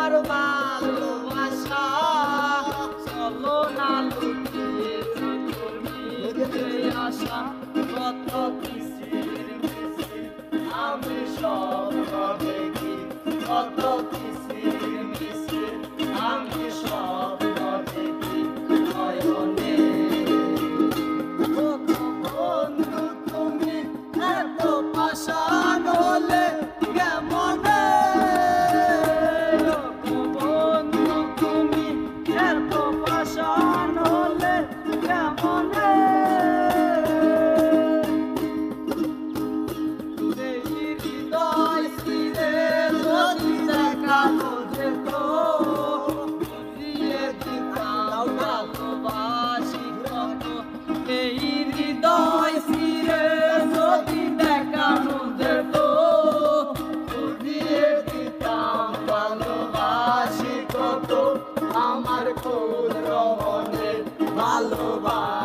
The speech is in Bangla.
আমার ভালোবাসা চলো না লুকিয়ে তোর মিথ্যে আশা কত কিসের মিছিল আমি স্বপ্ন দেখি কত কিসের মিছিল আমি স্বপ্ন দেখি নয়নে বন্ধু তুমি এত পাষাণ হলে কেমনে বন্ধু তুমি এত পাষাণ হলে কেমনে এই হৃদয় ছিঁড়ে যদি দেখানো যেত বুঝিয়ে দিতাম ভালোবাসি কত এই হৃদয় ছিঁড়ে যদি দেখানো যেত বুঝিয়ে দিতাম ভালোবাসি কত আমার ক্ষুদ্র মনের ভালোবাসা